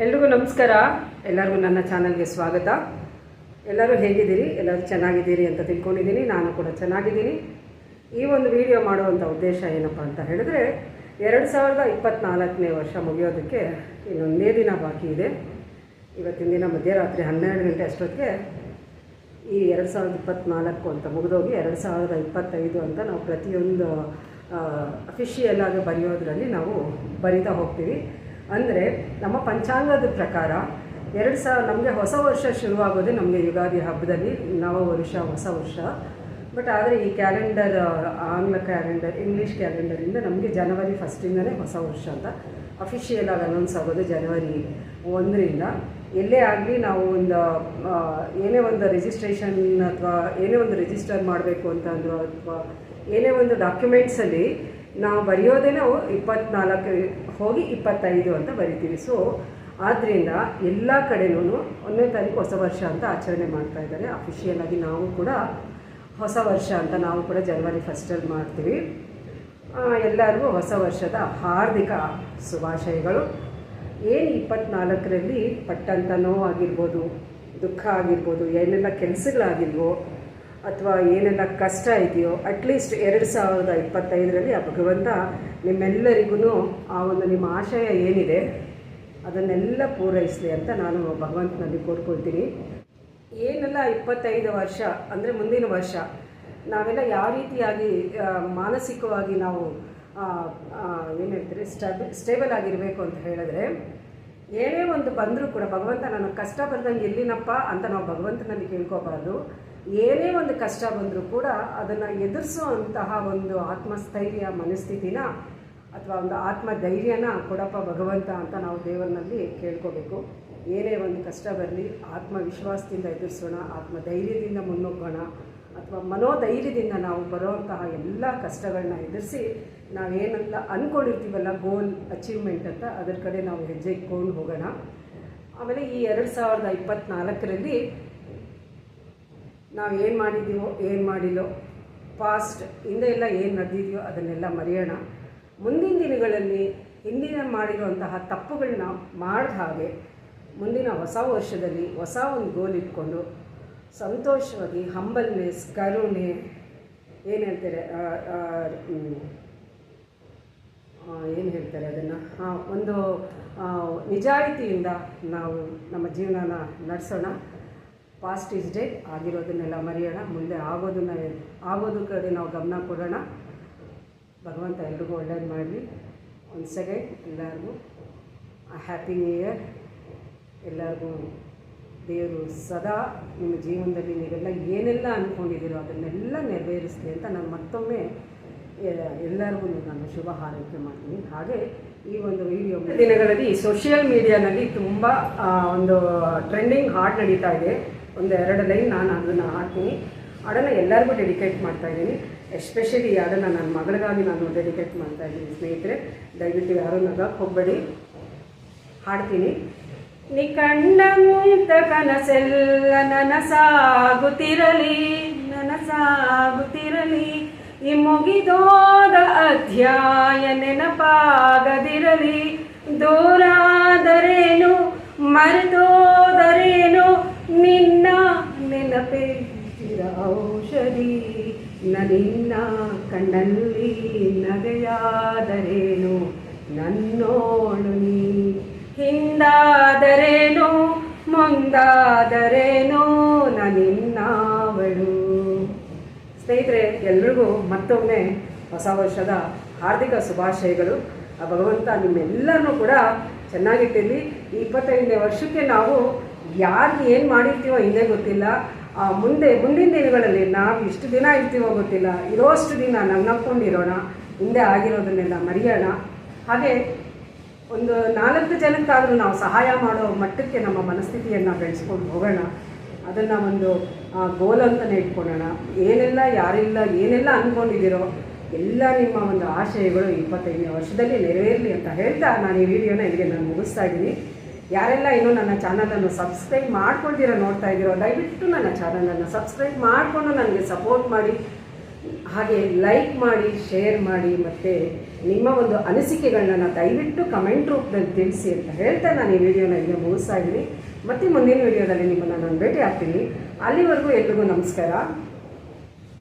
ಎಲ್ರಿಗೂ ನಮಸ್ಕಾರ. ಎಲ್ಲರಿಗೂ ನನ್ನ ಚಾನಲ್ಗೆ ಸ್ವಾಗತ. ಎಲ್ಲರೂ ಹೇಗಿದ್ದೀರಿ? ಎಲ್ಲರೂ ಚೆನ್ನಾಗಿದ್ದೀರಿ ಅಂತ ತಿಳ್ಕೊಂಡಿದ್ದೀನಿ. ನಾನು ಕೂಡ ಚೆನ್ನಾಗಿದ್ದೀನಿ. ಈ ಒಂದು ವಿಡಿಯೋ ಮಾಡುವಂಥ ಉದ್ದೇಶ ಏನಪ್ಪ ಅಂತ ಹೇಳಿದ್ರೆ, 2024ನೇ ವರ್ಷ ಮುಗಿಯೋದಕ್ಕೆ ಇನ್ನೊಂದೇ ದಿನ ಬಾಕಿ ಇದೆ. ಇವತ್ತಿನ ದಿನ ಮಧ್ಯರಾತ್ರಿ 12 ಗಂಟೆ ಅಷ್ಟೊತ್ತಿಗೆ ಈ 2024 ಅಂತ ಮುಗಿದೋಗಿ 2025 ಅಂತ ನಾವು ಪ್ರತಿಯೊಂದು ಅಫಿಷಿಯಲ್ ಆಗಿ ಬರೆಯೋದ್ರಲ್ಲಿ ನಾವು ಬರಿತಾ ಹೋಗ್ತೀವಿ. ಅಂದರೆ ನಮ್ಮ ಪಂಚಾಂಗದ ಪ್ರಕಾರ ನಮಗೆ ಹೊಸ ವರ್ಷ ಶುರುವಾಗೋದೇ ನಮಗೆ ಯುಗಾದಿ ಹಬ್ಬದಲ್ಲಿ, ನವ ವರ್ಷ, ಹೊಸ ವರ್ಷ. ಬಟ್ ಆದರೆ ಈ ಕ್ಯಾಲೆಂಡರ್, ಆಂಗ್ಲ ಕ್ಯಾಲೆಂಡರ್, ಇಂಗ್ಲೀಷ್ ಕ್ಯಾಲೆಂಡರಿಂದ ನಮಗೆ ಜನವರಿ 1ನೇ ಹೊಸ ವರ್ಷ ಅಂತ ಅಫಿಷಿಯಲ್ ಆಗಿ ಅನೌನ್ಸ್ ಆಗೋದು ಜನವರಿ 1ರಿಂದ. ಎಲ್ಲೇ ಆಗಲಿ ನಾವು ಏನೇ ಒಂದು ರಿಜಿಸ್ಟ್ರೇಷನ್ ಅಥವಾ ಏನೇ ಒಂದು ರಿಜಿಸ್ಟರ್ ಮಾಡಬೇಕು ಅಂತಂದ್ರು ಅಥವಾ ಏನೇ ಒಂದು ಡಾಕ್ಯುಮೆಂಟ್ಸಲ್ಲಿ ನಾವು ಬರೆಯೋದೇ ನಾವು 24 ಹೋಗಿ 25 ಅಂತ ಬರಿತೀವಿ. ಸೊ ಆದ್ದರಿಂದ ಎಲ್ಲ ಕಡೆನೂ 1ನೇ ತಾರೀಕು ಹೊಸ ವರ್ಷ ಅಂತ ಆಚರಣೆ ಮಾಡ್ತಾ ಇದ್ದಾರೆ. ಅಫಿಷಿಯಲ್ ಆಗಿ ನಾವು ಕೂಡ ಹೊಸ ವರ್ಷ ಅಂತ ನಾವು ಕೂಡ ಜನವರಿ 1 ಮಾಡ್ತೀವಿ. ಎಲ್ಲರಿಗೂ ಹೊಸ ವರ್ಷದ ಹಾರ್ದಿಕ ಶುಭಾಶಯಗಳು. ಏನು 24ರಲ್ಲಿ ಪಟ್ಟಂಥ ನೋವಾಗಿರ್ಬೋದು, ದುಃಖ ಆಗಿರ್ಬೋದು, ಏನೆಲ್ಲ ಕೆಲಸಗಳಾಗಿಲ್ವೋ ಅಥವಾ ಏನೆಲ್ಲ ಕಷ್ಟ ಇದೆಯೋ, ಅಟ್ಲೀಸ್ಟ್ 2025ರಲ್ಲಿ ಆ ಭಗವಂತ ನಿಮ್ಮೆಲ್ಲರಿಗೂ ಆ ಒಂದು ನಿಮ್ಮ ಆಶಯ ಏನಿದೆ ಅದನ್ನೆಲ್ಲ ಪೂರೈಸಲಿ ಅಂತ ನಾನು ಭಗವಂತನಲ್ಲಿ ಕೋರ್ಕೊಳ್ತೀನಿ. ಏನೆಲ್ಲ 25 ವರ್ಷ ಅಂದರೆ ಮುಂದಿನ ವರ್ಷ ನಾವೆಲ್ಲ ಯಾವ ರೀತಿಯಾಗಿ ಮಾನಸಿಕವಾಗಿ ನಾವು ಏನು ಹೇಳ್ತೀರಿ ಸ್ಟೇಬಲ್ ಆಗಿರಬೇಕು ಅಂತ ಹೇಳಿದ್ರೆ, ಏನೇ ಒಂದು ಬಂದರೂ ಕೂಡ ಭಗವಂತ ನನಗೆ ಕಷ್ಟ ಬಂದಂಗೆ ಇರ್ಲಿನಪ್ಪ ಅಂತ ನಾವು ಭಗವಂತನಲ್ಲಿ ಕೇಳ್ಕೋಬಾರ್ದು. ಏನೇ ಒಂದು ಕಷ್ಟ ಬಂದರೂ ಕೂಡ ಅದನ್ನು ಎದುರಿಸುವಂತಹ ಒಂದು ಆತ್ಮಸ್ಥೈರ್ಯ, ಮನಸ್ಥಿತಿನ ಅಥವಾ ಒಂದು ಆತ್ಮಧೈರ್ಯನ ಕೊಡಪ್ಪ ಭಗವಂತ ಅಂತ ನಾವು ದೇವರಲ್ಲಿ ಕೇಳ್ಕೋಬೇಕು. ಏನೇ ಒಂದು ಕಷ್ಟ ಬರಲಿ ಆತ್ಮವಿಶ್ವಾಸದಿಂದ ಎದುರಿಸೋಣ, ಆತ್ಮಧೈರ್ಯದಿಂದ ಮುನ್ನುಗ್ಗೋಣ, ಅಥವಾ ಮನೋಧೈರ್ಯದಿಂದ ನಾವು ಬರುವಂತಹ ಎಲ್ಲ ಕಷ್ಟಗಳನ್ನ ಎದುರಿಸಿ ನಾವೇನೆಲ್ಲ ಅಂದ್ಕೊಂಡಿರ್ತೀವಲ್ಲ ಗೋಲ್ ಅಚೀವ್ಮೆಂಟ್ ಅಂತ, ಅದರ ಕಡೆ ನಾವು ಹೆಜ್ಜೆ ಇಟ್ಕೊಂಡು ಹೋಗೋಣ. ಆಮೇಲೆ ಈ 2024ರಲ್ಲಿ ನಾವು ಏನು ಮಾಡಿದ್ದೀವೋ ಏನು ಮಾಡಿಲ್ಲೋ, ಪಾಸ್ಟ್ ಹಿಂದೆ ಎಲ್ಲ ಏನು ನಡೆದಿದೆಯೋ ಅದನ್ನೆಲ್ಲ ಮರೆಯೋಣ. ಮುಂದಿನ ದಿನಗಳಲ್ಲಿ ಹಿಂದಿನ ಮಾಡಿರುವಂತಹ ತಪ್ಪುಗಳನ್ನ ಮಾಡಿದ ಹಾಗೆ ಮುಂದಿನ ಹೊಸ ವರ್ಷದಲ್ಲಿ ಹೊಸ ಒಂದು ಗೋಲ್ ಇಟ್ಕೊಂಡು ಸಂತೋಷವಾಗಿ ಹಂಬಲ್ನೆಸ್, ಕರುಣೆ, ಏನು ಹೇಳ್ತಾರೆ ಅದನ್ನು ಒಂದು ನಿಜಾಯಿತಿಯಿಂದ ನಾವು ನಮ್ಮ ಜೀವನನ ನಡೆಸೋಣ. ಪಾಸ್ಟ್ ಈಸ್ ಡೇ, ಆಗಿರೋದನ್ನೆಲ್ಲ ಮರೆಯೋಣ. ಮುಂದೆ ಆಗೋದು ಕಡೆ ನಾವು ಗಮನ ಕೊಡೋಣ. ಭಗವಂತ ಎಲ್ರಿಗೂ ಒಳ್ಳೇದು ಮಾಡಲಿ. ಒಂದು ಸೆಕೆಂಡ್ ಎಲ್ಲರಿಗೂ ಹ್ಯಾಪಿ ನ್ಯೂ ಇಯರ್. ಎಲ್ಲರಿಗೂ ದೇವರು ಸದಾ ನಿಮ್ಮ ಜೀವನದಲ್ಲಿ ನೀವೆಲ್ಲ ಏನೆಲ್ಲ ಅಂದ್ಕೊಂಡಿದ್ದೀರೋ ಅದನ್ನೆಲ್ಲ ನೆರವೇರಿಸಲಿ ಅಂತ ನಾನು ಮತ್ತೊಮ್ಮೆ ಎಲ್ಲರಿಗೂ ನಾನು ಶುಭ ಹಾರೈಕೆ ಮಾಡ್ತೀನಿ. ಹಾಗೆ ಈ ಒಂದು ವಿಡಿಯೋ ದಿನಗಳಲ್ಲಿ ಸೋಷಿಯಲ್ ಮೀಡಿಯಾನಲ್ಲಿ ತುಂಬ ಒಂದು ಟ್ರೆಂಡಿಂಗ್ ಹಾಡು ನಡೀತಾ ಇದೆ. ಒಂದು 2 ಲೈನ್ ನಾನು ಅದನ್ನು ಹಾಡ್ತೀನಿ. ಹಾಡನ್ನು ಎಲ್ಲರಿಗೂ ಡೆಡಿಕೇಟ್ ಮಾಡ್ತಾಯಿದ್ದೀನಿ. ಎಸ್ಪೆಷಲಿ ಈ ಹಾಡನ್ನು ನನ್ನ ಮಗಳಿಗಾಗಿ ನಾನು ಡೆಡಿಕೇಟ್ ಮಾಡ್ತಾಯಿದ್ದೀನಿ. ಸ್ನೇಹಿತರೆ, ದಯವಿಟ್ಟು ಯಾರೂ ನಗಕ್ಕೆ ಹೋಗಬೇಡಿ. ಹಾಡ್ತೀನಿ. ನೀ ಕಂಡಂತ ಕನಸೆಲ್ಲ ನನಸಾಗುತ್ತಿರಲಿ, ಈ ಮುಗಿದೋದ ಅಧ್ಯಾಯ ನೆನಪಾಗದಿರಲಿ. ದೂರಾದರೇನು ಮರೆತೋದರೇನು ನಿನ್ನ ನೆನಪೇ ಔಷಧಿ, ನಿನ್ನ ಕಣ್ಣಲ್ಲಿ ನಗೆಯಾದರೇನು ನನ್ನೋಳು ನೀ, ಹಿಂದಾದರೇನು ಮುಂದಾದರೇನು ನಿನ್ನವಳು. ಸ್ನೇಹಿತರೆ, ಎಲ್ರಿಗೂ ಮತ್ತೊಮ್ಮೆ ಹೊಸ ವರ್ಷದ ಹಾರ್ದಿಕ ಶುಭಾಶಯಗಳು. ಆ ಭಗವಂತ ನಿಮ್ಮೆಲ್ಲರನ್ನೂ ಕೂಡ ಚೆನ್ನಾಗಿಟ್ಟಿರಲಿ. ಈ 25ನೇ ವರ್ಷಕ್ಕೆ ನಾವು ಯಾರಿಗೆ ಏನು ಮಾಡಿರ್ತೀವೋ ಹಿಂದೆ ಗೊತ್ತಿಲ್ಲ. ಮುಂದಿನ ದಿನಗಳಲ್ಲಿ ನಾವು ಇಷ್ಟು ದಿನ ಇರ್ತೀವೋ ಗೊತ್ತಿಲ್ಲ. ಇರೋಷ್ಟು ದಿನ ನಗ್ನಕ್ಕೊಂಡಿರೋಣ, ಹಿಂದೆ ಆಗಿರೋದನ್ನೆಲ್ಲ ಮರೆಯೋಣ. ಹಾಗೆ ಒಂದು 4 ಜನಕ್ಕಾದರೂ ನಾವು ಸಹಾಯ ಮಾಡೋ ಮಟ್ಟಕ್ಕೆ ನಮ್ಮ ಮನಸ್ಥಿತಿಯನ್ನು ಬೆಳೆಸ್ಕೊಂಡು ಹೋಗೋಣ. ಅದನ್ನು ಒಂದು ಗೋಲ್ ಅಂತಲೇ ಇಟ್ಕೊಳ್ಳೋಣ. ಏನೆಲ್ಲ ಅಂದ್ಕೊಂಡಿದ್ದೀರೋ ಎಲ್ಲ ನಿಮ್ಮ ಒಂದು ಆಶಯಗಳು 25ನೇ ವರ್ಷದಲ್ಲಿ ನೆರವೇರಲಿ ಅಂತ ಹೇಳ್ತಾ ನಾನು ಈ ವಿಡಿಯೋನ ಇಲ್ಲಿಗೆ ನಾನು ಮುಗಿಸ್ತಾ ಇದ್ದೀನಿ. ಯಾರೆಲ್ಲ ಇನ್ನೂ ನನ್ನ ಚಾನಲನ್ನು ಸಬ್ಸ್ಕ್ರೈಬ್ ಮಾಡ್ಕೊಳ್ದಿರೋ ನೋಡ್ತಾ ಇದ್ದೀರೋ, ದಯವಿಟ್ಟು ನನ್ನ ಚಾನಲನ್ನು ಸಬ್ಸ್ಕ್ರೈಬ್ ಮಾಡಿಕೊಂಡು ನನಗೆ ಸಪೋರ್ಟ್ ಮಾಡಿ. ಹಾಗೆ ಲೈಕ್ ಮಾಡಿ, ಶೇರ್ ಮಾಡಿ, ಮತ್ತು ನಿಮ್ಮ ಒಂದು ಅನಿಸಿಕೆಗಳನ್ನ ದಯವಿಟ್ಟು ಕಮೆಂಟ್ ರೂಪದಲ್ಲಿ ತಿಳಿಸಿ ಅಂತ ಹೇಳ್ತಾ ನಾನು ಈ ವಿಡಿಯೋನ ಇಲ್ಲೇ ಮುಗಿಸ್ತಾ ಇದ್ದೀನಿ. ಮತ್ತು ಮುಂದಿನ ವಿಡಿಯೋದಲ್ಲಿ ನಿಮ್ಮನ್ನು ನಾನು ಭೇಟಿ ಆಗ್ತೀನಿ. ಅಲ್ಲಿವರೆಗೂ ಎಲ್ರಿಗೂ ನಮಸ್ಕಾರ.